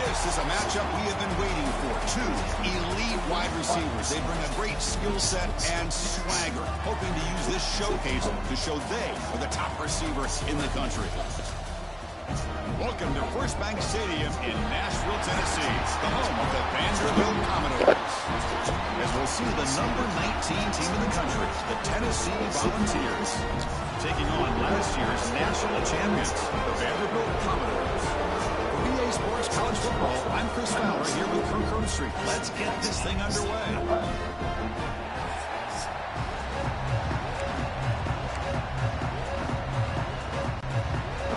This is a matchup we have been waiting for. Two elite wide receivers. They bring a great skill set and swagger, hoping to use this showcase to show they are the top receiver in the country. Welcome to First Bank Stadium in Nashville, Tennessee, the home of the Vanderbilt Commodores. As we'll see the number 19 team in the country, the Tennessee Volunteers, taking on last year's national champions, the Vanderbilt Commodores. For EA Sports College Football, I'm Chris Fowler here with Kirk Street. Let's get this thing underway.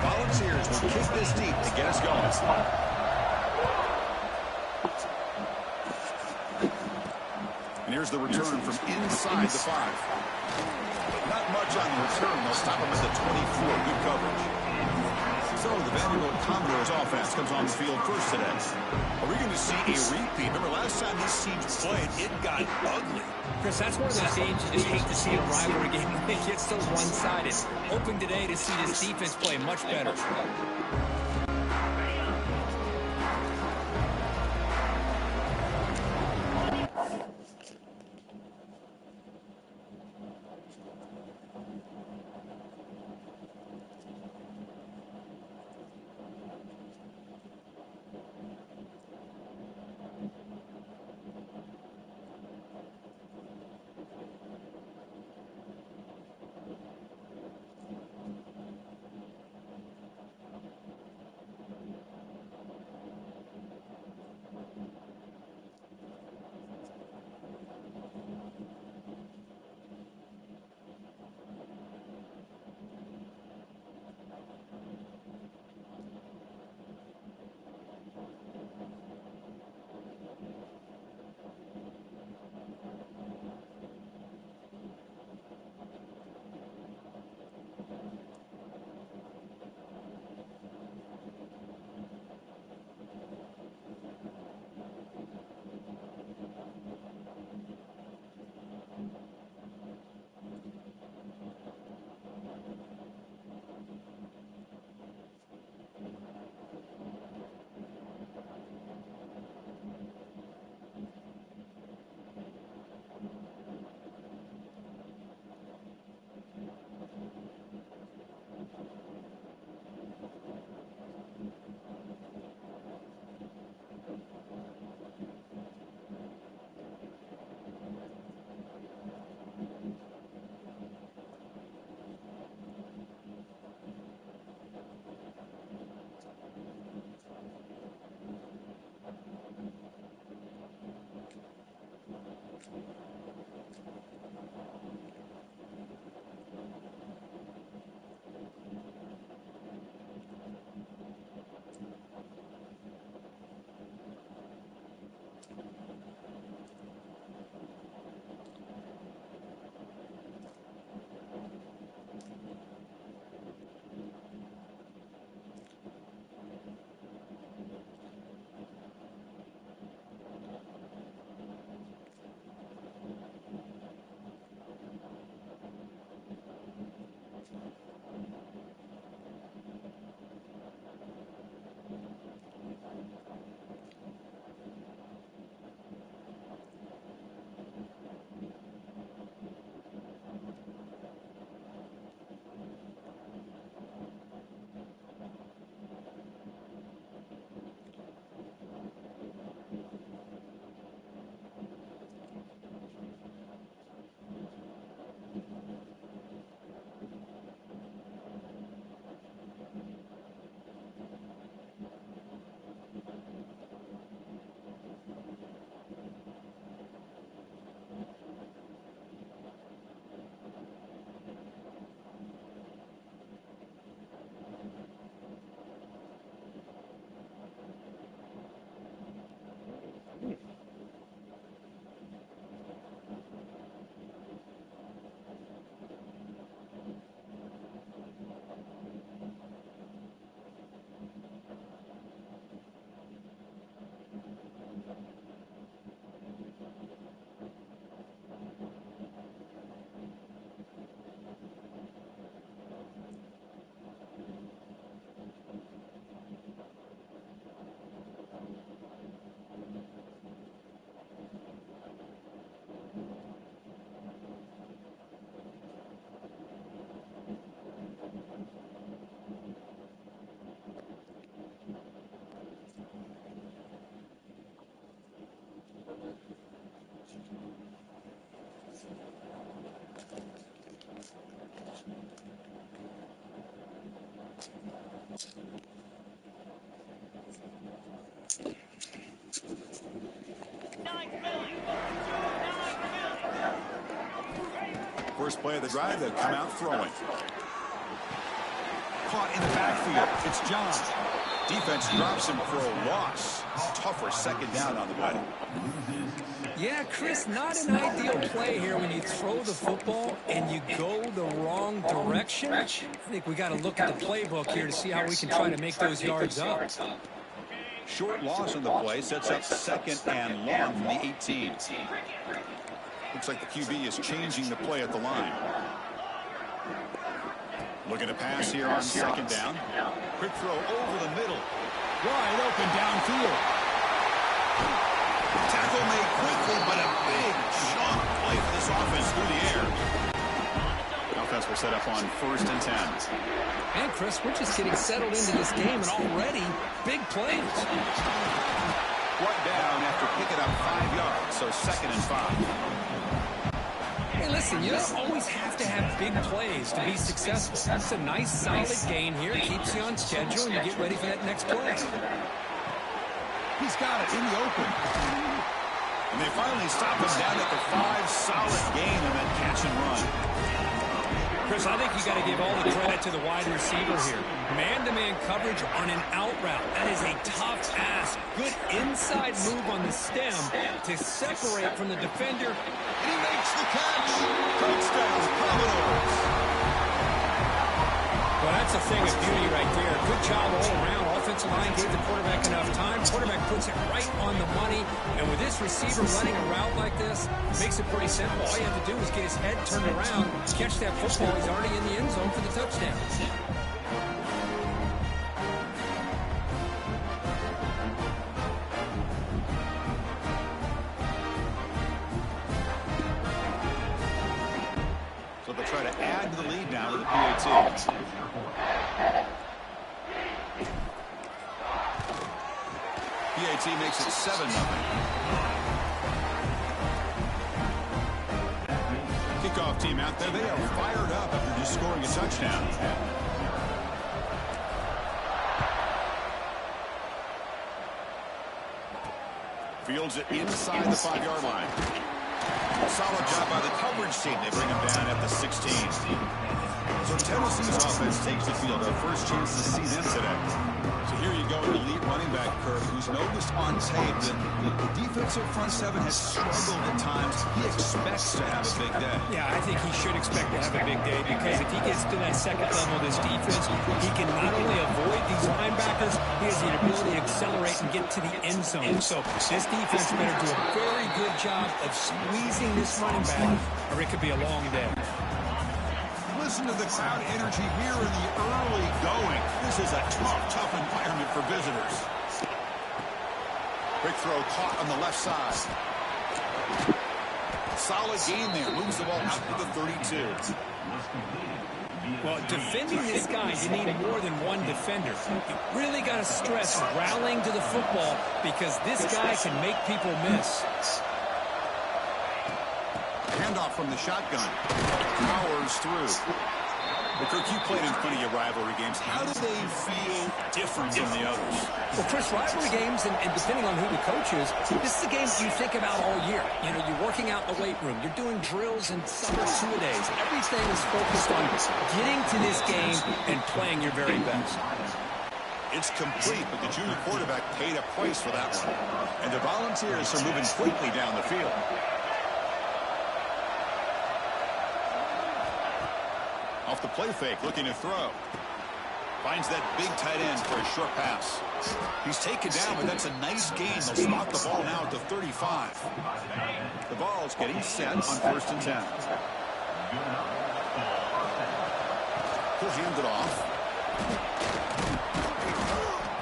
Volunteers will kick this deep to get us going. And here's the return from inside the 5. Not much on the return. They'll stop him at the 24. Good coverage. So the Vanderbilt Commodores offense comes on the field first today. Are we going to see a repeat? Remember last time these teams played, it got ugly. Chris, that's one of those games you just hate to see a rivalry game when it gets so one-sided. Hoping today to see this defense play much better. First play of the drive, they'll come out throwing. Caught in the backfield. It's John. Defense drops him for a loss. Tougher second down on the way. Yeah, Chris, not an ideal play here when you throw the football and you go the wrong direction. I think we got to look at the playbook here to see how we can try to make those yards up. Short loss on the play sets up second and long from the 18. Looks like the QB is changing the play at the line. Looking to pass here on second down. Quick throw over the middle. Wide open downfield. Tackle made quickly, but a big chunk play for this offense through the air. Offense will set up on 1st and 10. And Chris, we're just getting settled into this game, and already big plays. Brought down after picking up 5 yards, so 2nd and 5. Hey, listen, you don't always have to have big plays to be successful. It's a nice, solid gain here. Keeps you on schedule, and you get ready for that next play. He's got it in the open. And they finally stop him down at the 5. Solid gain on that catch and run. Chris, I think you got to give all the credit to the wide receiver here. Man-to-man coverage on an out route. That is a tough ask. Good inside move on the stem to separate from the defender. And he makes the catch. Touchdown, Commodores. Well, that's a thing of beauty right there. Good job all around. Offensive line gave the quarterback enough time. Quarterback puts it right on the money. And with this receiver running a route like this, makes it pretty simple. All you have to do is get his head turned around, catch that football. He's already in the end zone for the touchdown. So they'll try to add to the lead now to the PAT. PAT makes it 7-0. Kickoff team out there. They are fired up after just scoring a touchdown. Fields it inside the 5-yard line. Solid job by the coverage team. They bring him down at the 16. So Tennessee's offense takes the field. Our first chance to see them today. So here you go, an elite running back, Kirk, who's noticed on tape that the defensive front seven has struggled at times. He expects to have a big day. Yeah, I think he should expect to have a big day because if he gets to that second level of this defense, he can not only avoid these linebackers, he has the ability to accelerate and get to the end zone. So this defense better do a very good job of squeezing this running back, or it could be a long day. Listen to the crowd energy here in the early going. This is a tough environment for visitors. Quick throw caught on the left side. Solid gain there. Moves the ball out to the 32. Well, defending this guy, you need more than one defender. You really got to stress rallying to the football because this guy can make people miss. Handoff from the shotgun. Powers through. Well, Kirk, you played in plenty of rivalry games. How do they feel different from the others? Well, Chris, rivalry games, and depending on who the coach is, this is a game you think about all year. You know, you're working out in the weight room. You're doing drills and summer two-a-days. Everything is focused on getting to this game and playing your very best. It's complete, but the junior quarterback paid a price for that one. And the Volunteers are moving quickly down the field. Off the play fake, looking to throw. Finds that big tight end for a short pass. He's taken down, but that's a nice gain. They'll spot the ball now at the 35. The ball's getting set on 1st and 10. He'll hand it off.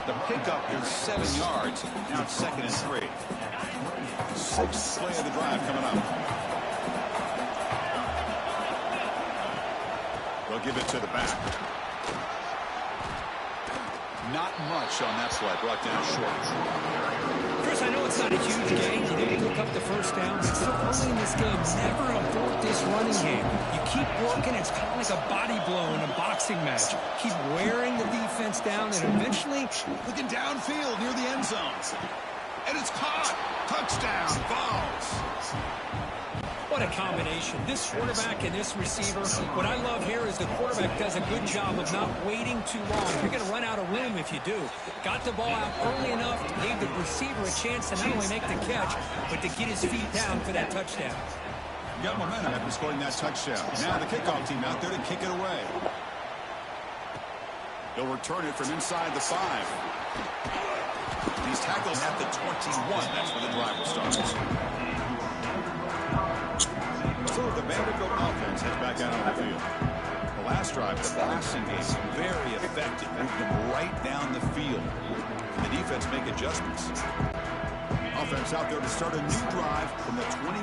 The pickup is 7 yards. Now it's 2nd and 3. 6th play of the drive coming up. They'll give it to the back. Not much on that play, brought down short. Chris, I know it's not a huge gain. You didn't pick up the first down, but so early in this game, never abort this running game. You keep working. It's kind of like a body blow in a boxing match. Keep wearing the defense down, and eventually... Looking downfield near the end zone. And it's caught. Touchdown, Vols. What a combination. This quarterback and this receiver. What I love here is the quarterback does a good job of not waiting too long. You're going to run out of room if you do. Got the ball out early enough to give the receiver a chance to not only make the catch, but to get his feet down for that touchdown. Got momentum after scoring that touchdown. Now the kickoff team out there to kick it away. He'll return it from inside the 5. He's tackled at the 21. That's where the drive will start. So the Vanderbilt offense heads back out on the field. The last drive, the passing game, very effective. Moved them right down the field. The defense make adjustments. Offense out there to start a new drive from the 21.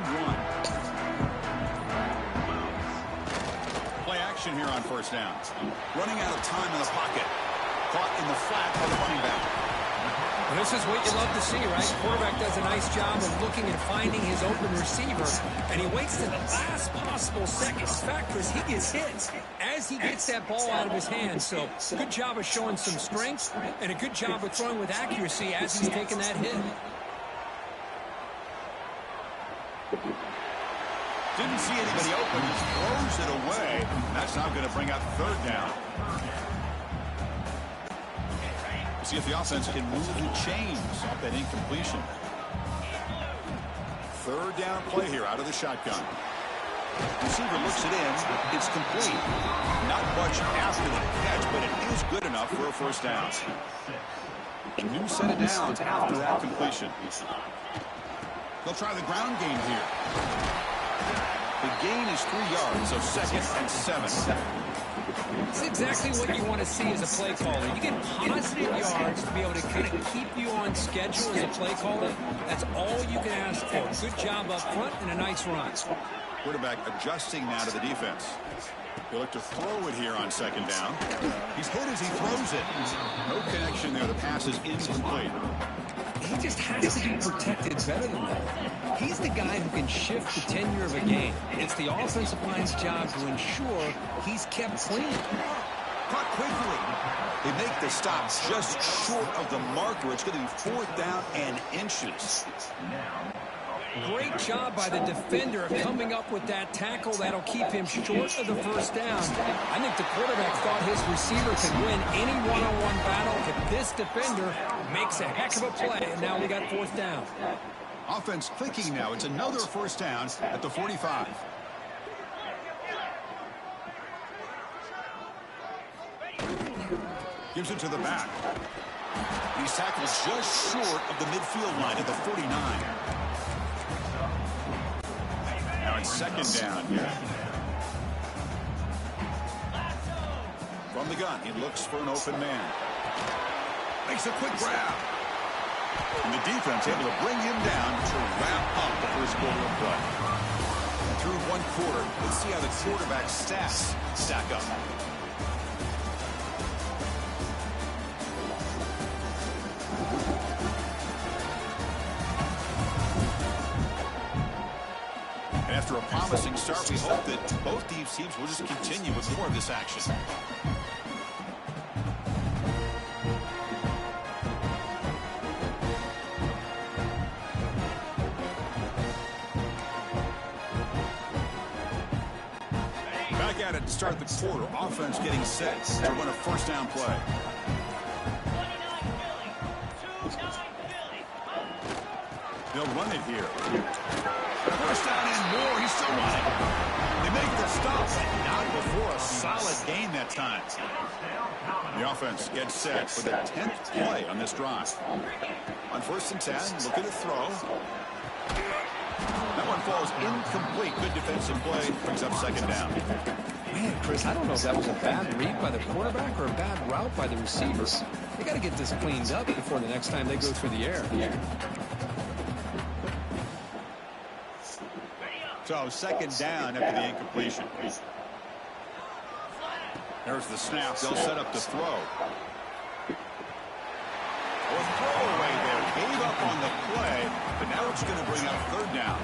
Play action here on first down. Running out of time in the pocket. Caught in the flat by the running back. Well, this is what you love to see, right? Quarterback does a nice job of looking and finding his open receiver, and he waits to the last possible second. In fact, Chris, he gets hit as he gets that ball out of his hands. So good job of showing some strength and a good job of throwing with accuracy as he's taking that hit. Didn't see anybody open. Just throws it away. That's now going to bring up third down. See if the offense can move the chains off that incompletion. Third down play here out of the shotgun. Receiver looks it in. It's complete. Not much after the catch, but it is good enough for a first down. A new set of downs after that completion. They'll try the ground game here. The gain is 3 yards, so 2nd and 7. It's exactly what you want to see as a play caller. You get positive yards to be able to kind of keep you on schedule as a play caller. That's all you can ask for. Good job up front and a nice run. Quarterback adjusting now to the defense. He'll look to throw it here on 2nd down. He's hit as he throws it. No connection there. The pass is incomplete. He just has to be protected better than that. He's the guy who can shift the tenure of a game. It's the offensive line's job to ensure he's kept clean. Caught quickly. They make the stop just short of the marker. It's going to be 4th down and inches. Great job by the defender coming up with that tackle. That'll keep him short of the first down. I think the quarterback thought his receiver could win any one-on-one battle, but this defender makes a heck of a play, and now we got 4th down. Offense clicking now. It's another first down at the 45. Gives it to the back. He's tackled just short of the midfield line at the 49. Now it's 2nd down here. From the gun, he looks for an open man. Makes a quick grab. And the defense able to bring him down to wrap up the first quarter of play. Through 1 quarter, let's see how the quarterback's stats stack up. And after a promising start, we hope that both these teams will just continue with more of this action. At it to start the quarter. Offense getting set to run a first down play. They'll run it here. First down and more. He's still running. They make the stop, but not before a solid gain that time. The offense gets set for the 10th play on this drive. On 1st and 10, look at the throw. That one falls incomplete. Good defensive play. Brings up 2nd down. Man, Chris, I don't know if that was a bad read by the quarterback or a bad route by the receivers. They got to get this cleaned up before the next time they go through the air. So 2nd down after the incompletion. There's the snap. They'll set up the throw. Or throw away there. Gave up up on the play, but now it's going to bring up third down.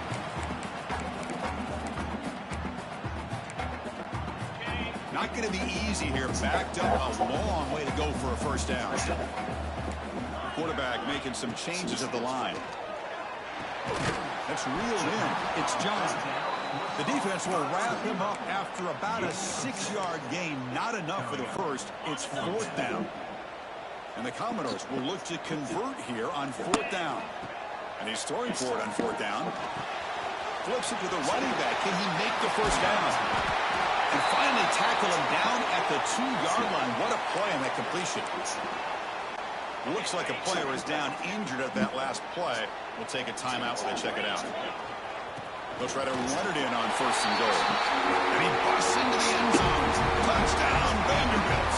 Not going to be easy here. Backed up a long way to go for a first down. Quarterback making some changes at the line. That's reeled in. It's John. The defense will wrap him up after about a 6-yard gain. Not enough for the first. It's fourth down. And the Commodores will look to convert here on fourth down. And he's throwing for it on fourth down. Flips it to the running back. Can he make the first down? And finally tackle him down at the 2-yard line. What a play on that completion. Looks like a player is down injured at that last play. We'll take a timeout while they check it out. They'll try to run it in on first and goal. And he busts into the end zone. Touchdown, Vanderbilt.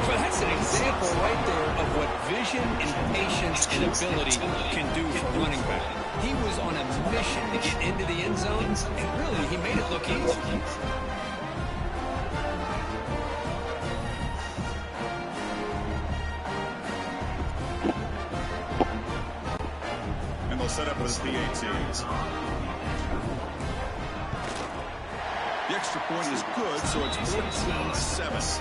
Well, that's an example right there of what vision and patience and ability can do for a running back. He was on a mission to get into the end zone, and really, he made it look easy. And they'll set up with the PATs. The extra point is good, so it's 14-7.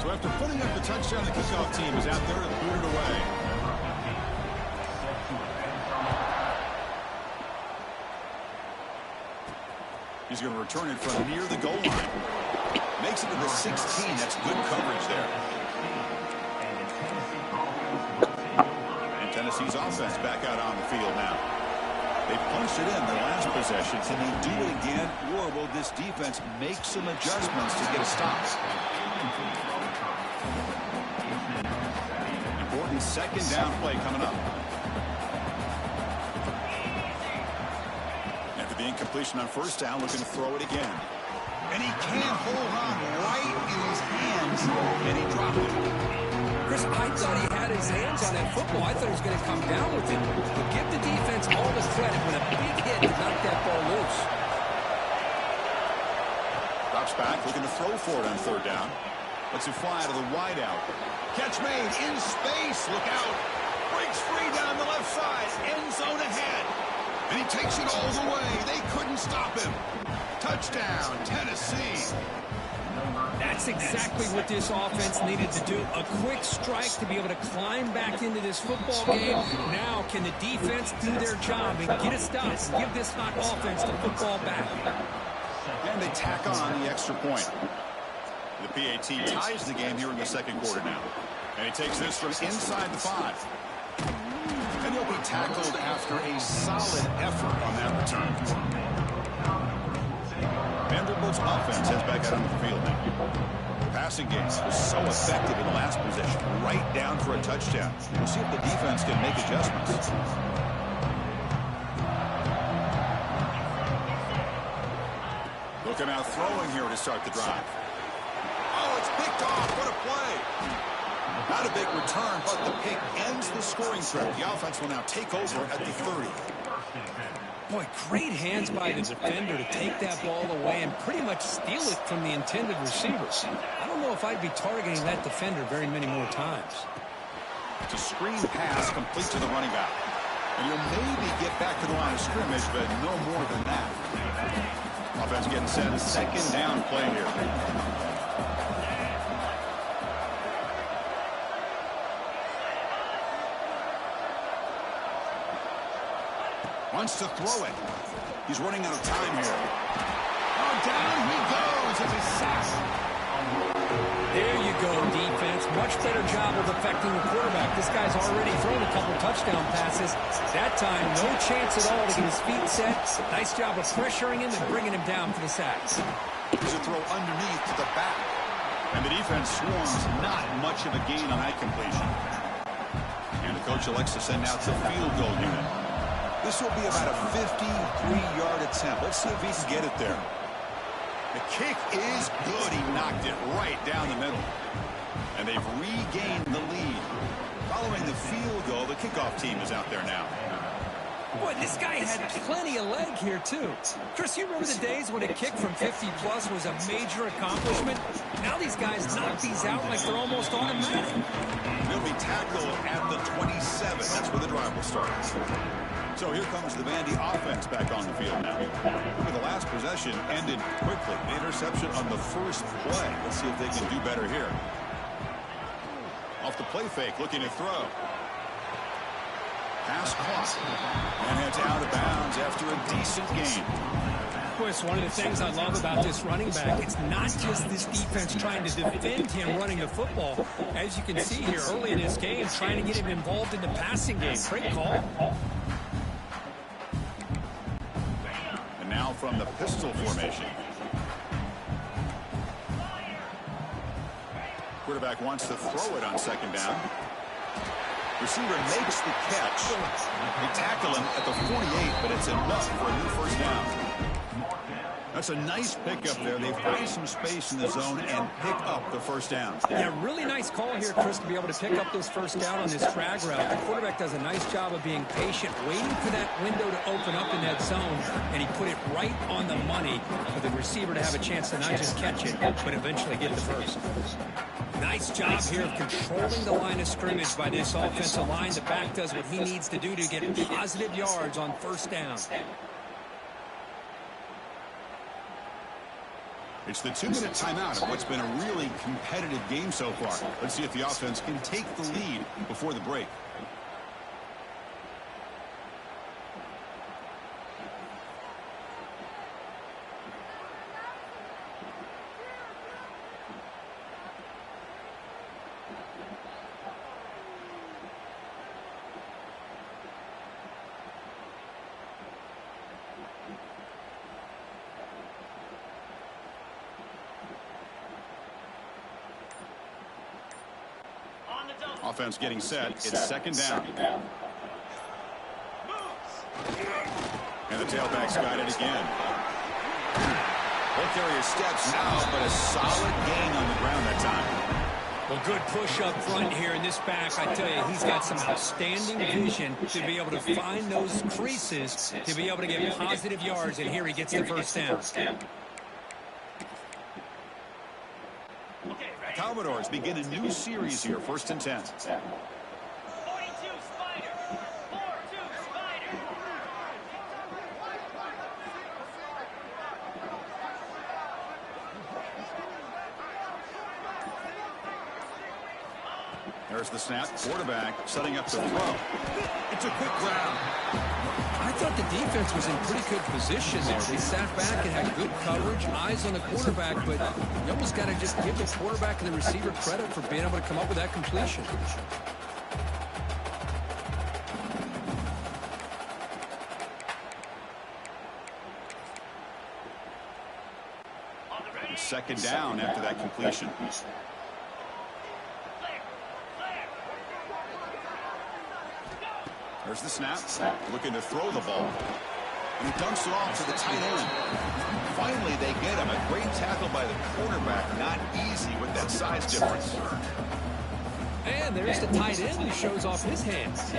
So after putting up the touchdown, the kickoff team is out there to boot it away. He's going to return it from near the goal line. Makes it to the 16. That's good coverage there. And Tennessee's offense back out on the field now. They punched it in their last possession. Can they do it again, or will this defense make some adjustments to get a stop? Important second down play coming up. After the incompletion on first down, looking to throw it again. And he can't hold on right in his hands, and he dropped it. Chris, I thought he had his hands on that football. I thought he was going to come down with it. But give the defense all the credit when a big hit to knock that ball loose. Drops back, looking to throw for it on third down. Lets it fly to the wideout. Catch made in space. Look out. Breaks free down the left side. End zone ahead. And he takes it all the way. They couldn't stop him. Touchdown, Tennessee. That's exactly what this offense needed to do. A quick strike to be able to climb back into this football game. Now can the defense do their job and get a stop and give this hot offense the football back. And they tack on the extra point. The PAT ties the game here in the second quarter now. And he takes this from inside the 5. And he'll be tackled after a solid effort on that return. Vanderbilt's offense heads back out on the field now. The passing game was so effective in the last possession. Right down for a touchdown. We'll see if the defense can make adjustments. Looking out throwing here to start the drive. Oh, it's picked off. What a play. Not a big return, but the pick ends the scoring trip. The offense will now take over at the 30. Boy, great hands by the defender to take that ball away and pretty much steal it from the intended receiver. I don't know if I'd be targeting that defender very many more times. It's a screen pass complete to the running back. And he'll maybe get back to the line of scrimmage, but no more than that. Offense getting set. A second down play here. Wants to throw it. He's running out of time here. Oh, down he goes. It's a sack. There you go, defense. Much better job of affecting the quarterback. This guy's already thrown a couple touchdown passes. That time, no chance at all to get his feet set. Nice job of pressuring him and bringing him down for the sacks. There's a throw underneath to the back. And the defense swarms. Not much of a gain on that completion. And the coach elects to send out the field goal unit. This will be about a 53-yard attempt. Let's see if he can get it there. The kick is good. He knocked it right down the middle. And they've regained the lead. Following the field goal, the kickoff team is out there now. Boy, this guy had plenty of leg here, too. Chris, you remember the days when a kick from 50-plus was a major accomplishment? Now these guys knock these out like they're almost automatic. He'll be tackled at the 27. That's where the drive will start. So here comes the Vandy offense back on the field now. The last possession ended quickly. The interception on the first play. Let's see if they can do better here. Off the play fake, looking to throw. Pass caught. And it's out of bounds after a decent gain. Of course, one of the things I love about this running back, it's not just this defense trying to defend him running the football. As you can see here early in this game, trying to get him involved in the passing game. Great call. And now from the pistol formation. Quarterback wants to throw it on second down. Receiver makes the catch. They tackle him at the 48, but it's enough for a new first down. That's a nice pickup there. They find some space in the zone and pick up the first down. Yeah, really nice call here, Chris, to be able to pick up this first down on this drag route. The quarterback does a nice job of being patient, waiting for that window to open up in that zone, and he put it right on the money for the receiver to have a chance to not just catch it, but eventually get the first. Nice job here of controlling the line of scrimmage by this offensive line. The back does what he needs to do to get positive yards on first down. It's the 2-minute timeout of what's been a really competitive game so far. Let's see if the offense can take the lead before the break. Offense getting set. It's second down. And the tailback's got it again. Ball carrier steps now, but a solid gain on the ground that time. Well, good push up front here in this back. I tell you, he's got some outstanding vision to be able to find those creases, to be able to get positive yards, and here he gets the first down. Commodores begin a new series here, 1st and 10. 42 Spider. 4-2 Spider. There's the snap. Quarterback setting up the throw. It's a quick grab. I thought the defense was in pretty good position there. They sat back and had good coverage, eyes on the quarterback, but you almost got to just give the quarterback and the receiver credit for being able to come up with that completion. Second down after that completion. There's the snap. Looking to throw the ball. And he dumps it off to the tight end. Finally, they get him. A great tackle by the quarterback. Not easy with that size difference. And there's the tight end who shows off his hands.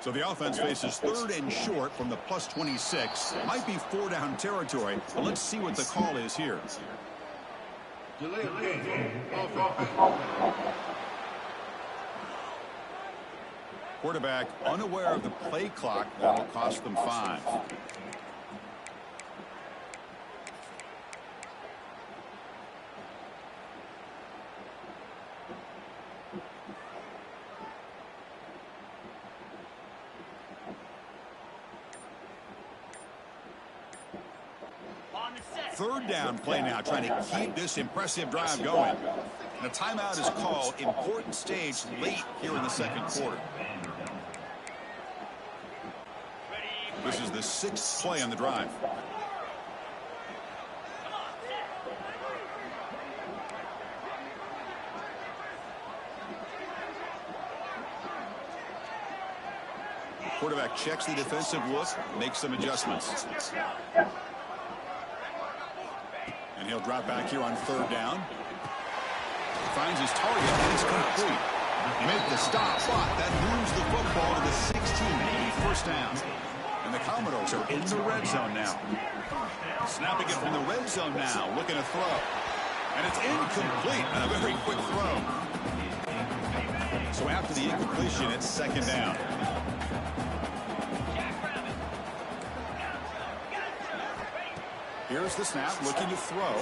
So the offense faces 3rd and short from the +26. Might be 4-down territory, but let's see what the call is here. Quarterback unaware of the play clock. That will cost them 5. Third down play now, trying to keep this impressive drive going. And a timeout is called. Important stage late here in the second quarter. This is the 6th play on the drive. Quarterback checks the defensive look, makes some adjustments. And he'll drop back here on third down. Finds his target, and it's complete. Make the stop, but that moves the football to the 16, first down. And the Commodores are in the red zone now. Snapping it from the red zone now, looking to throw. And it's incomplete on a very quick throw. So after the incompletion, it's second down. Here's the snap, looking to throw.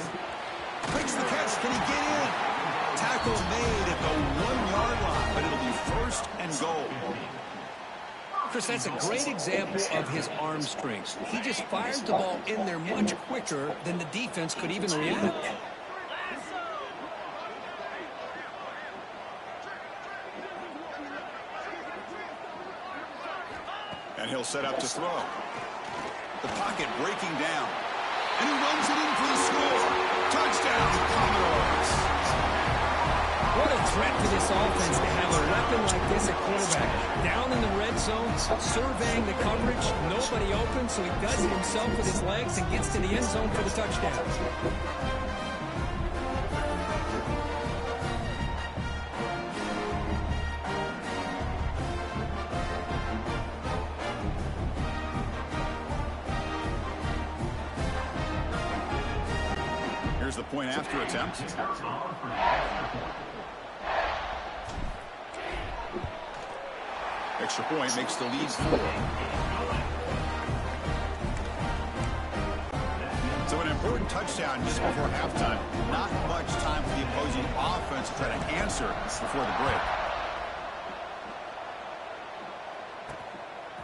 Makes the catch. Can he get in? Tackle made at the 1-yard line, but it'll be first and goal. Chris, that's a great example of his arm strength. He just fired the ball in there much quicker than the defense could even react. And he'll set up to throw. The pocket breaking down. And he runs it in for the score. Touchdown, Commodores. What a threat to this offense to have a weapon like this at quarterback. Down in the red zone, surveying the coverage. Nobody open, so he does it himself with his legs and gets to the end zone for the touchdown. Here's the point after attempt. Extra point makes the lead 4. So an important touchdown just before halftime. Not much time for the opposing offense to try to answer before the break.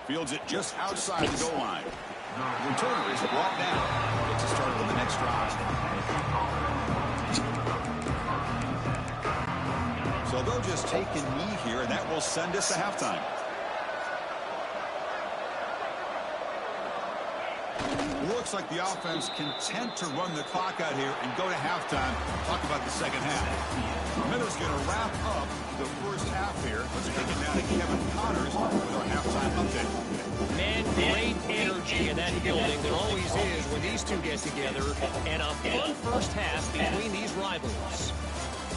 Fields it just outside the goal line. The returner is brought down. Gets us started on the next drive. So they'll just take a knee here, and that will send us to halftime. Looks like the offense content to run the clock out here and go to halftime. Talk about the second half. Miller's going to wrap up the first half here. Let's take it down to Kevin Connors with our halftime update. Man, great energy in that building. There always is when these two get together. And a fun first half between these rivals.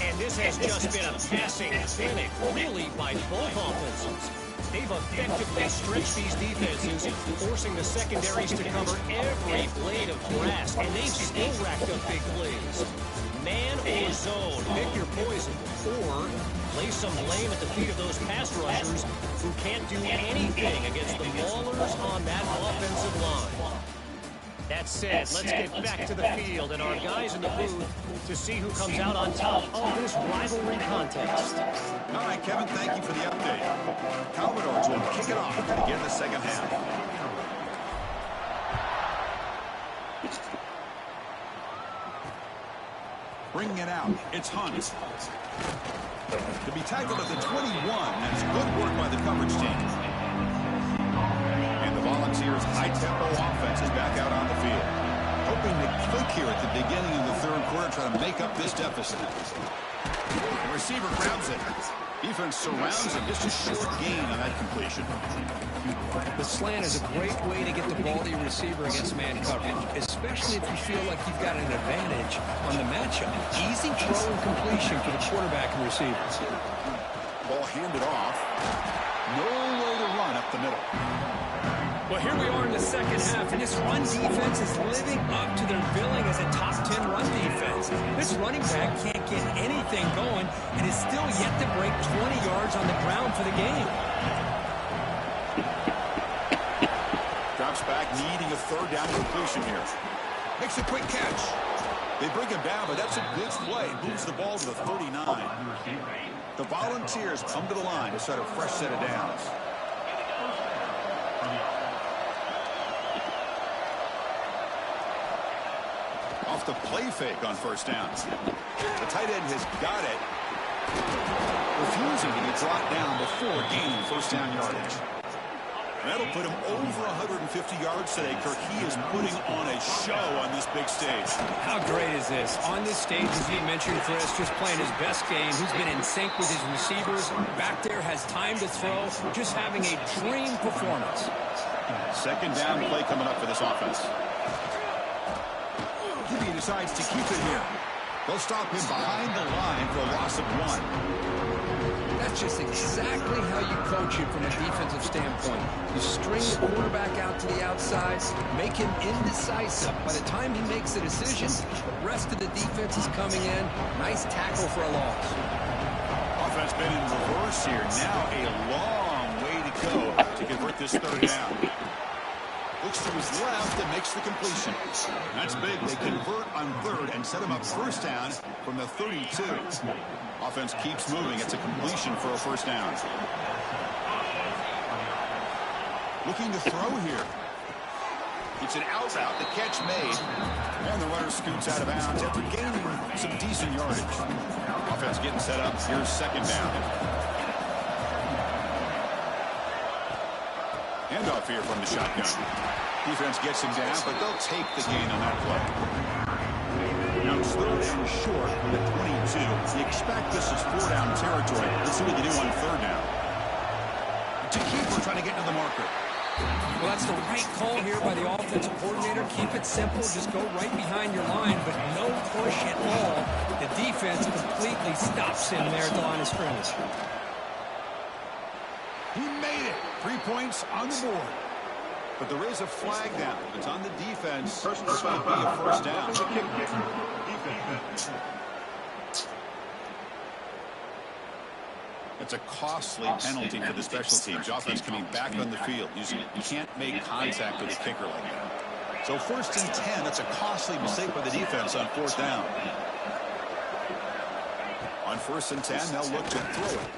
And this has just been a passing clinic, really, by both offenses. They've effectively stretched these defenses, forcing the secondaries to cover every blade of grass, and they've still racked up big plays. Man or zone, pick your poison, or lay some blame at the feet of those pass rushers who can't do anything against the maulers on that offensive line. That said, let's get back to the field and our guys in the booth to see who comes out on top of this rivalry contest. All right, Kevin, thank you for the update. Commodores will kick it off to begin the second half. Bringing it out, it's Hunt. To be tackled at the 21, that's good work by the coverage team. And the Volunteers' high-tempo offense is back out on the field. Hoping to click here at the beginning of the third quarter, trying to make up this deficit. The receiver grabs it. Defense surrounds him. Just a short gain on that completion. The slant is a great way to get the ball to your receiver against man coverage, especially if you feel like you've got an advantage on the matchup. Easy throw and completion for the quarterback and receivers. Ball handed off. No way to run up the middle. Well, here we are in the second half, and this run defense is living up to their billing as a top 10 run defense. This running back can't get anything going and is still yet to break 20 yards on the ground for the game. Drops back, needing a third down completion here. Makes a quick catch. They bring him down, but that's a good play. Moves the ball to the 39. The Volunteers come to the line to start a fresh set of downs. Off the play fake on first down. The tight end has got it. Refusing to be brought down before gaining first down yardage. And that'll put him over 150 yards today, Kirk. He is putting on a show on this big stage. How great is this? On this stage, as you mentioned, Chris, just playing his best game. He's been in sync with his receivers. Back there, has time to throw. Just having a dream performance. Second down play coming up for this offense. He decides to keep it here. They'll stop him behind the line for a loss of 1. That's just exactly how you coach it from a defensive standpoint. You string the quarterback out to the outside, make him indecisive. By the time he makes the decision, the rest of the defense is coming in. Nice tackle for a loss. Offense been in reverse here. Now a long way to go to convert this third down. Looks to his left and makes the completion. That's big. They convert on third and set him up first down from the 32. Offense keeps moving. It's a completion for a first down. Looking to throw here. It's an out route. The catch made. And the runner scoots out of bounds after gaining some decent yardage. Offense getting set up. Here's second down. Handoff here from the shotgun. Defense gets him down, but they'll take the gain on that play. Now it's third and short with a 22. You expect this is 4-down territory. Let's see what they do on third down. To keeper trying to get to the marker. Well, that's the right call here by the offensive coordinator. Keep it simple. Just go right behind your line, but no push at all. The defense completely stops him there at the line of scrimmage. He made it. 3 points on the board. But there is a flag down. It's on the defense. This might be a first down. It's a costly penalty for the special teams. Offense coming back on the field. You can't make contact with a kicker like that. So first and 10, that's a costly mistake by the defense on fourth down. On first and 10, they'll look to throw it.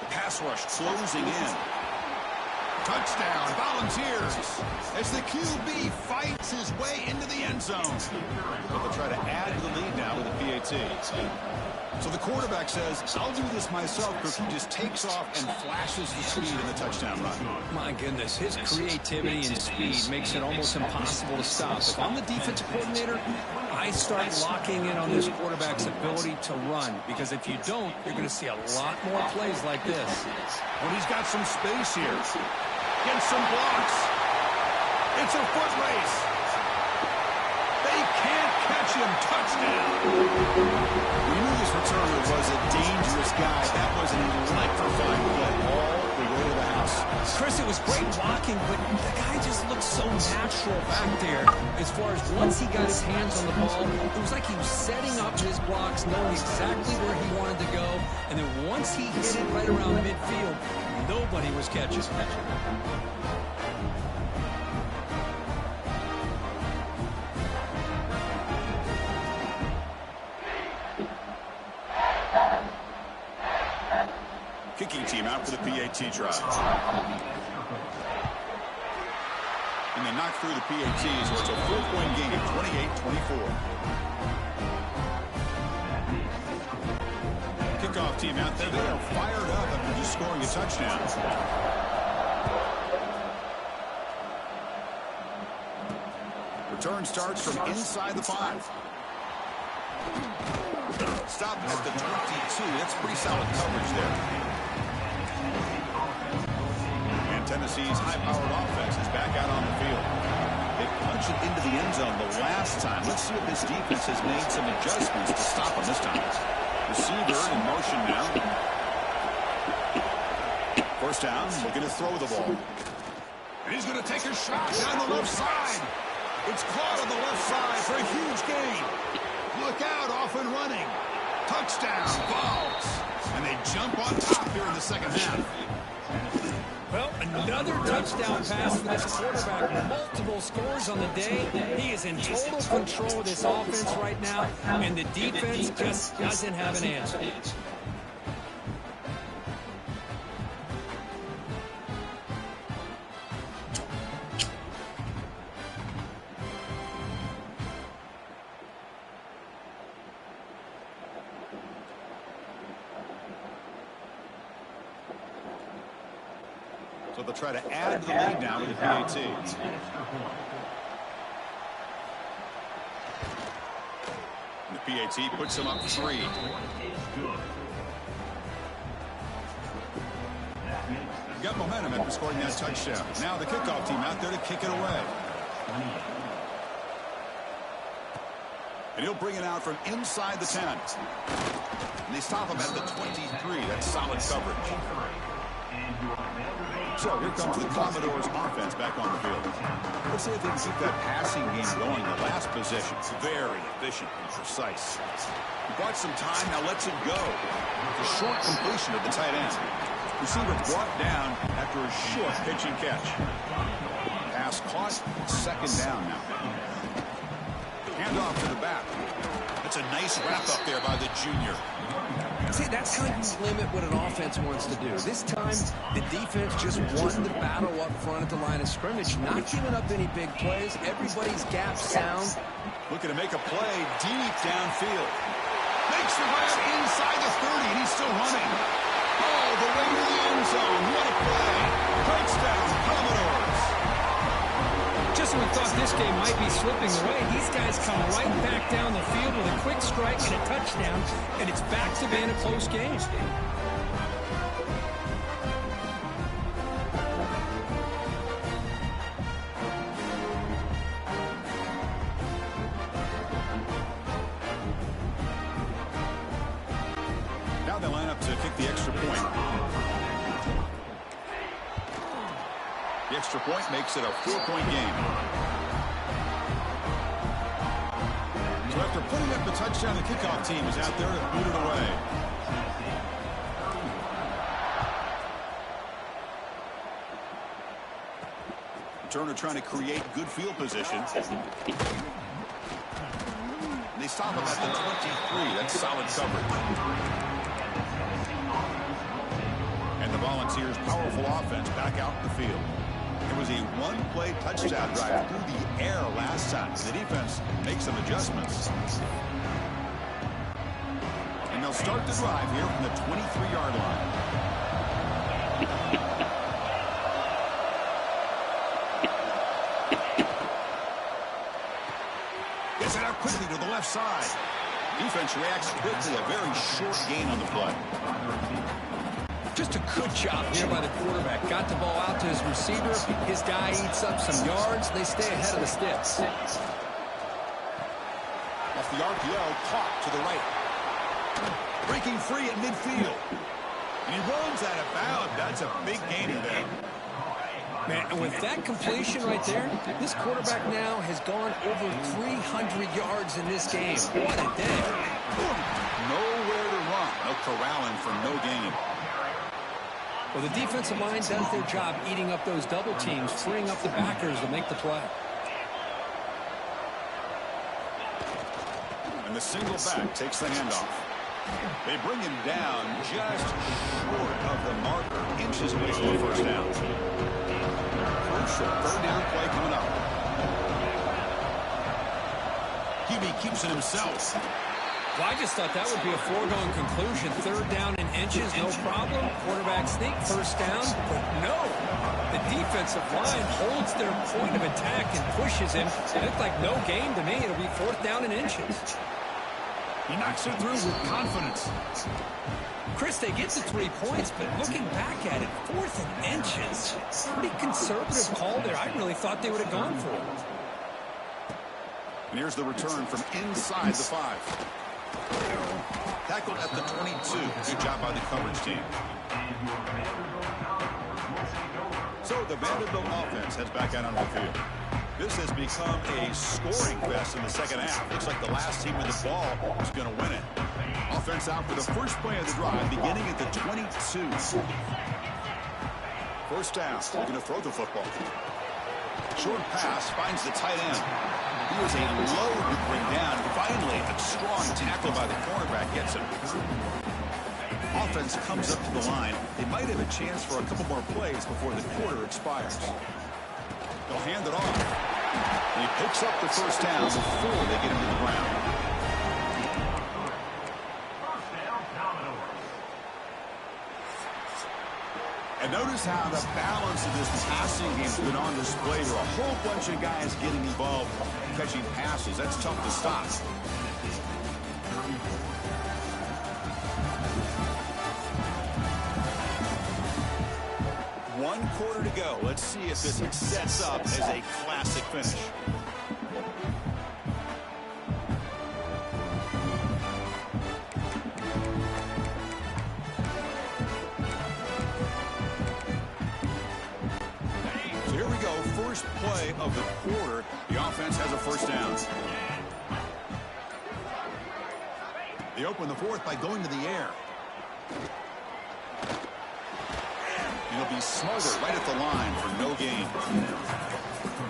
The pass rush closing in. Touchdown, Volunteers, as the QB fights his way into the end zone. But they'll try to add to the lead now with the PAT. So the quarterback says, I'll do this myself, because he just takes off and flashes the speed in the touchdown run. My goodness, his creativity and speed makes it almost impossible to stop. If I'm the defensive coordinator, I start locking in on this quarterback's ability to run, because if you don't, you're going to see a lot more plays like this. But he's got some space here. Gets some blocks. It's a foot race. They can't catch him. Touchdown. We knew this returner was a dangerous guy. That was an electrifying play all the way to the house. Chris, it was great blocking, but the guy just looked so natural back there. As far as once he got his hands on the ball, it was like he was setting up his blocks, knowing exactly where he wanted to go. And then once he hit it right around midfield, nobody was catching. Kicking team out for the PAT drive. And they knock through the PAT, so it's a 4-point game, 28-24. Kickoff team out there. They are fired up after just scoring a touchdown. Return starts from inside the 5. Stop at the 22. That's pretty solid coverage there. And Tennessee's high-powered offense is back out on the field. They punched it into the end zone the last time. Let's see if this defense has made some adjustments to stop them this time. Receiver in motion now. First down, looking to throw the ball. And he's going to take a shot down the left side. It's caught on the left side for a huge gain. Look out, off and running. Touchdown, Vols. And they jump on top here in the second half. Well, another touchdown pass for this quarterback. Multiple scores on the day. He is in total control of this offense right now, and the defense just doesn't have an answer. So they'll try to add to the lead now with the PAT. And the PAT puts them up 3. Got momentum after scoring that touchdown. Now the kickoff team out there to kick it away. And he'll bring it out from inside the 10. And they stop him at the 23. That's solid coverage. So here comes the Commodores offense back on the field. Let's see if they can keep that passing game going. The last possession, very efficient and precise. He bought some time, now lets it go. The short completion of the tight end. Receiver brought down after a short pitch and catch. Pass caught, second down now. Hand off to the back. That's a nice wrap up there by the junior. See, that's how you limit what an offense wants to do. This time, the defense just won the battle up front at the line of scrimmage, not giving up any big plays. Everybody's gap sound. Looking to make a play deep downfield. Makes the grab inside the 30, and he's still running. All the way to the end zone. What a play. Touchdown, Commodores. Just when we thought this game might be slipping away, these guys come right back down the field with a quick strike and a touchdown, and it's back to being a close game. Now they line up to kick the extra point. The extra point makes it a 4-point game. So after putting up the touchdown, the kickoff team is out there to boot it away. Turner trying to create good field position. They stop him at the 23. That's solid coverage. And the Volunteers' powerful offense back out in the field. It was a one-play touchdown drive through the air last time. The defense makes some adjustments. And they'll start the drive here from the 23-yard line. Gets it out quickly to the left side. Defense reacts quickly. A very short gain on the play. Just a good job here by the quarterback. Got the ball out to his receiver. His guy eats up some yards. They stay ahead of the sticks. Off the RPO, caught to the right. Breaking free at midfield. And he runs out of bounds. That's a big gain there. Man, and with that completion right there, this quarterback now has gone over 300 yards in this game. What a day. Nowhere to run. No corralling for no gain. Well, the defensive line does their job eating up those double teams, freeing up the backers to make the play. And the single back takes the handoff. They bring him down just short of the marker, inches away from the first down. Crucial third down play coming up. QB keeps it himself. Well, I just thought that would be a foregone conclusion. Third down in inches, no problem. Quarterback sneak, first down. But no, the defensive line holds their point of attack and pushes him. It looked like no gain to me. It'll be fourth down in inches. He knocks it through with confidence. Chris, they get the 3 points, but looking back at it, fourth and inches. Pretty conservative call there. I really thought they would have gone for it. And here's the return from inside the 5. Tackled at the 22. Good job by the coverage team. So the Vanderbilt offense heads back out on the field. This has become a scoring fest in the second half. Looks like the last team with the ball is going to win it. Offense out for the first play of the drive, beginning at the 22. First down. They're going to throw the football. Short pass finds the tight end. He was a load to bring down. Finally, a strong tackle by the cornerback gets him. Offense comes up to the line. They might have a chance for a couple more plays before the quarter expires. They'll hand it off. And he picks up the first down before they get him to the ground. And Notice how the balance of this passing game has been on display. There are a whole bunch of guys getting involved catching passes. That's tough to stop. One quarter to go. Let's see if this sets up as a classic finish. So here we go. First play of the quarter. The offense has a first down. They open the fourth by going to the air. He'll be smothered right at the line for no gain.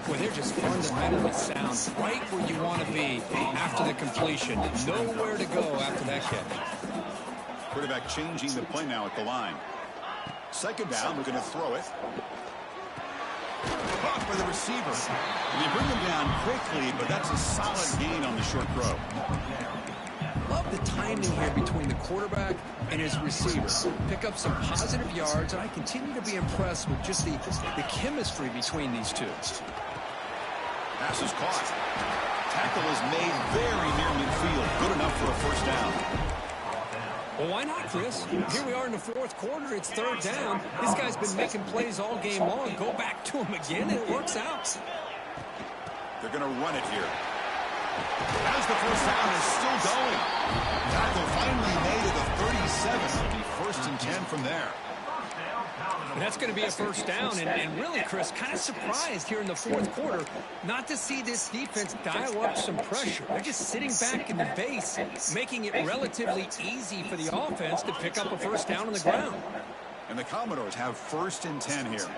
Well, they're just fundamentally sound, right where you want to be after the completion. Nowhere to go after that catch. Quarterback changing the play now at the line. Second down, we're going to throw it. Caught by the receiver. They bring him down quickly, but that's a solid gain on the short throw. Love the timing here between the quarterback and his receiver. Pick up some positive yards, and I continue to be impressed with just the chemistry between these two. Pass is caught. Tackle is made very near midfield. Good enough for a first down. Well, why not, Chris? Here we are in the fourth quarter. It's third down. This guy's been making plays all game long. Go back to him again, and it works out. They're going to run it here. As the first down is still going. Tackle finally made at the 37. It'll be first and 10 from there. And that's going to be a first down. And really, Chris, kind of surprised here in the fourth quarter not to see this defense dial up some pressure. They're just sitting back in the base, making it relatively easy for the offense to pick up a first down on the ground. And the Commodores have first and 10 here.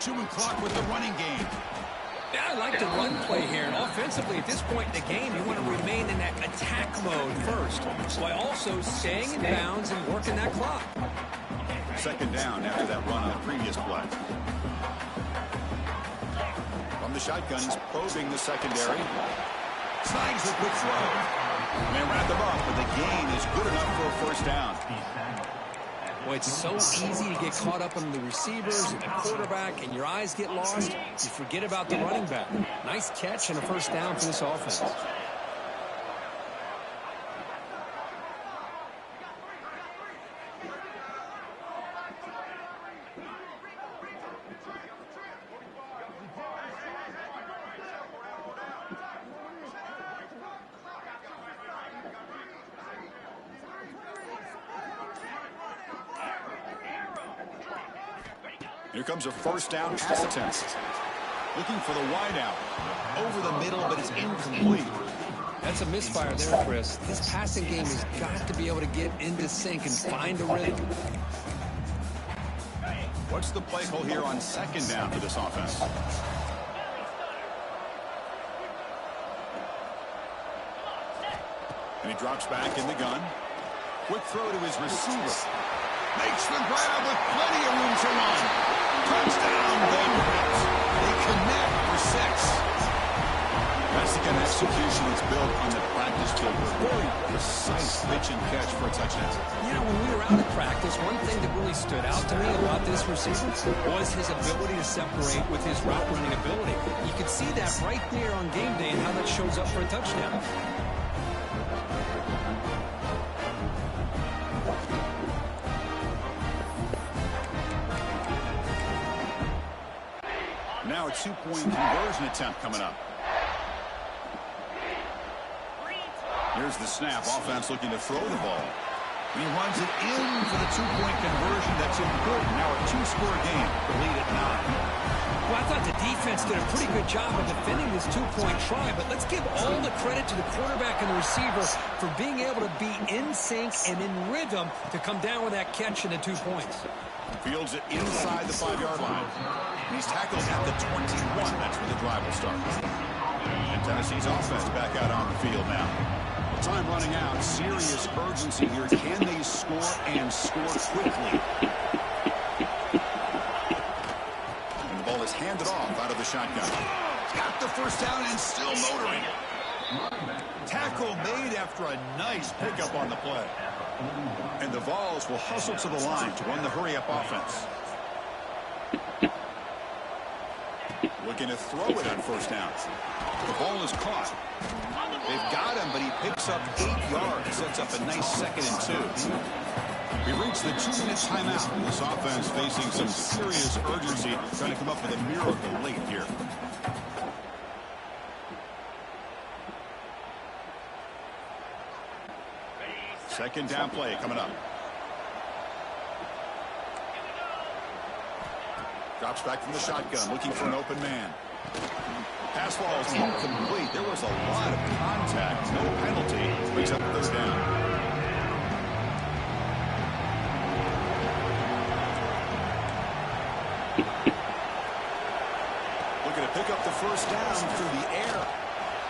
Chewing clock with the running game. Yeah, I like the run play here. And offensively, at this point in the game, you want to remain in that attack mode first, while also staying in bounds and working that clock. Second down after that run on the previous play. From the shotgun, he's probing the secondary. Snags the quick throw. And they wrap them up, but the gain is good enough for a first down. Boy, it's so easy to get caught up on the receivers and the quarterback, and your eyes get lost. You forget about the running back. Nice catch and a first down for this offense. Here comes a first down pass attempt. Looking for the wideout. Over the middle, but it's incomplete. That's a misfire there, Chris. This passing game has got to be able to get into sync and find a rhythm. What's the play call here on second down for this offense? And he drops back in the gun. Quick throw to his receiver. Makes the grab with plenty of room to run. Touchdown, Vancouver. They connect for 6. That's the kind of execution that's built on the practice field. Very precise pitch and catch for a touchdown. You know, when we were out at practice, one thing that really stood out to me about this receiver was his ability to separate with his route running ability. You could see that right there on game day and how that shows up for a touchdown. Now a two-point conversion attempt coming up. Here's the snap. Offense looking to throw the ball. And he runs it in for the two-point conversion. That's important. Now a two-score game. The lead at 9. Well, I thought the defense did a pretty good job of defending this two-point try, but let's give all the credit to the quarterback and the receiver for being able to be in sync and in rhythm to come down with that catch and the 2 points. Fields it inside the 5-yard line. And he's tackled at the 21. That's where the drive will start. And Tennessee's offense back out on the field now. Time running out. Serious urgency here. Can they score and score quickly? And the ball is handed off out of the shotgun. Got the first down and still motoring. Tackle made after a nice pickup on the play. And the Vols will hustle to the line to run the hurry-up offense. Looking to throw it on first down. The ball is caught. They've got him, but he picks up 8 yards. Sets up a nice 2nd and 2. We reached the 2-minute timeout. This offense facing some serious urgency, trying to come up with a miracle late here. Second down play coming up. Drops back from the shotgun, looking for an open man. Pass ball is incomplete. There was a lot of contact. No penalty. Brings up 3rd down. Looking to pick up the first down through the air.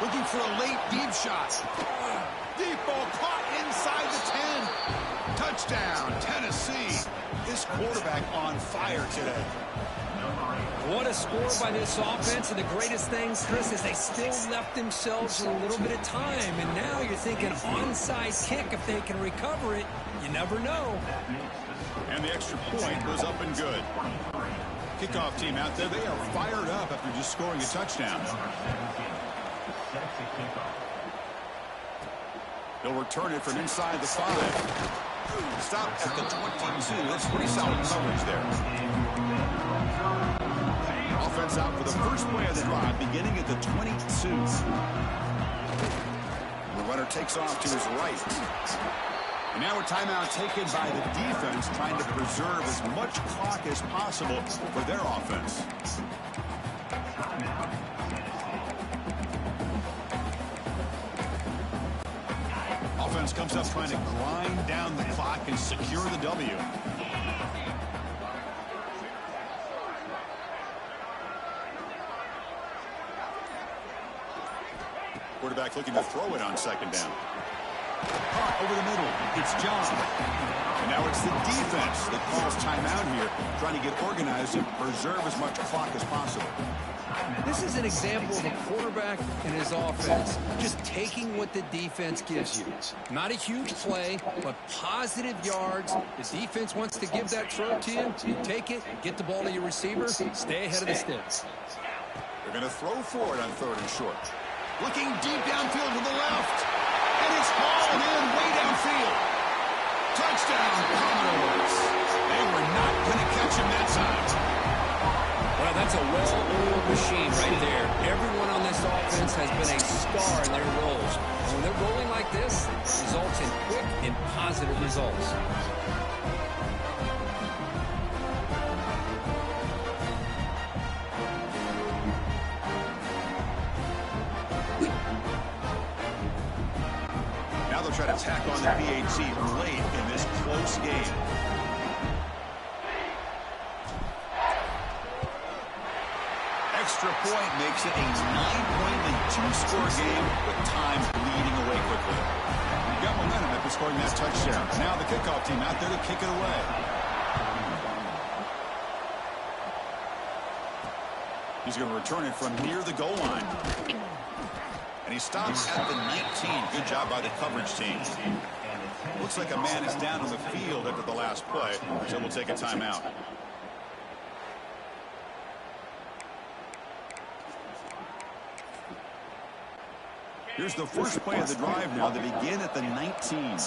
Looking for a late deep shot. Deep ball caught inside the 10. Touchdown, Tennessee. This quarterback on fire today. What a score by this offense, and the greatest thing, Chris, is they still left themselves a little bit of time, and now you're thinking onside kick. If they can recover it, you never know. And the extra point was up and good. Kickoff team out there, they are fired up after just scoring a touchdown. They'll return it from inside the 5. Stop at the 22. That's pretty solid coverage there. Offense out for the first play of the drive, beginning at the 22. The runner takes off to his right. And now a timeout taken by the defense, trying to preserve as much clock as possible for their offense. Offense comes up trying to grind down the clock and secure the W. Quarterback looking to throw it on 2nd down. Over the middle, it's John. And now it's the defense that calls timeout here, trying to get organized and preserve as much clock as possible. This is an example of a quarterback and his offense just taking what the defense gives you. Not a huge play, but positive yards. The defense wants to give that throw to you. You take it, get the ball to your receiver, stay ahead of the sticks. They're going to throw for it on 3rd and short. Looking deep downfield to the left. And it's hauled in way downfield. Touchdown, Commodores. They were not going to catch him that time. Well, that's a well-oiled machine right there. Everyone on this offense has been a star in their roles. And when they're rolling like this, it results in quick and positive results. Now they'll try to tack on the PAT late in this close game. Extra point makes it a 9-point and 2-score game with time bleeding away quickly. You got momentum after scoring that touchdown. Now the kickoff team out there to kick it away. He's going to return it from near the goal line. And he stops at the 19. Good job by the coverage team. Looks like a man is down on the field after the last play, so we'll take a timeout. Here's the first play of the drive now. They begin at the 19.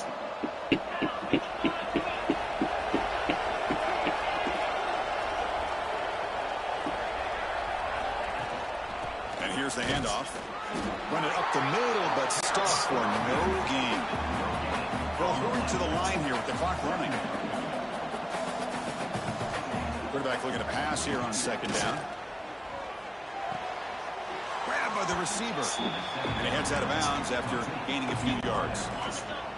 And here's the handoff. Run it up the middle, but stopped for no gain. They'll hurry to the line here with the clock running. Quarterback looking to pass here on 2nd down. Grabbed by the receiver. And he heads out of bounds after gaining a few yards.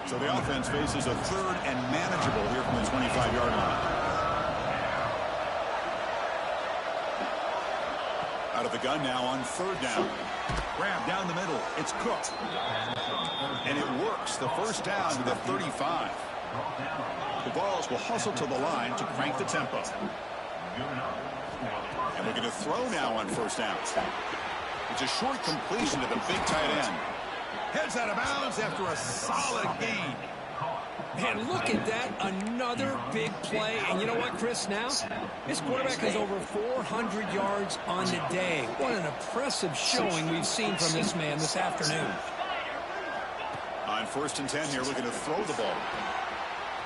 So the offense faces a 3rd and manageable here from the 25-yard line. Out of the gun now on 3rd down. Grab down the middle. It's Cook. And it works. The first down to the 35. The Vols will hustle to the line to crank the tempo. And we're going to throw now on 1st down. It's a short completion to the big tight end. Heads out of bounds after a solid gain. And look at that, another big play. And you know what, Chris, now? This quarterback has over 400 yards on the day. What an impressive showing we've seen from this man this afternoon. On 1st and 10 here, looking to throw the ball.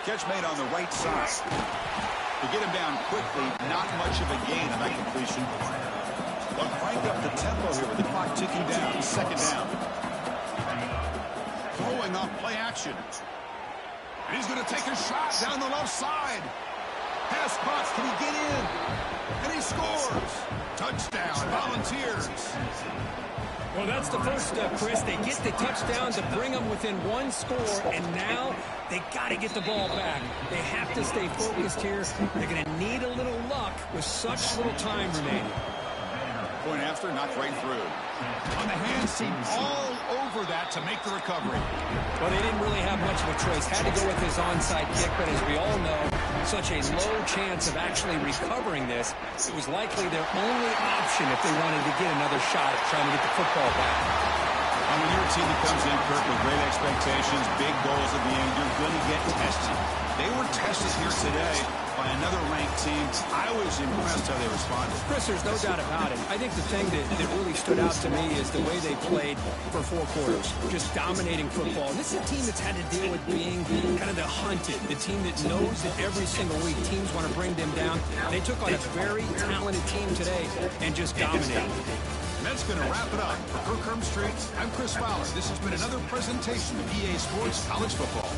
Catch made on the right side. To get him down quickly, not much of a gain on that completion. They'll crank up the tempo here with the clock ticking down. 2nd down. Throwing off play action. And he's going to take a shot down the left side. Pass caught. Can he get in? And he scores. Touchdown, Volunteers. Well, that's the first, Chris. They get the touchdown to bring them within 1 score, and now they got to get the ball back. They have to stay focused here. They're going to need a little luck with such little time remaining. Point after, knocked right through. On the hand seam, all over that to make the recovery. Well, they didn't really have much of a choice. Had to go with his onside kick, but as we all know, such a low chance of actually recovering this. It was likely their only option if they wanted to get another shot at trying to get the football back. And when you're a team that comes in, Kirk, with great expectations, big goals at the end, you're going to get tested. They were tested here today by another ranked team. I was impressed how they responded. Chris, there's no doubt about it. I think the thing that really stood out to me is the way they played for 4 quarters, just dominating football. And this is a team that's had to deal with being kind of the hunted, the team that knows that every single week teams want to bring them down. They took on a very talented team today and just dominated. And that's going to wrap it up. For Kirk Street, I'm Chris Fowler. This has been another presentation of EA Sports College Football.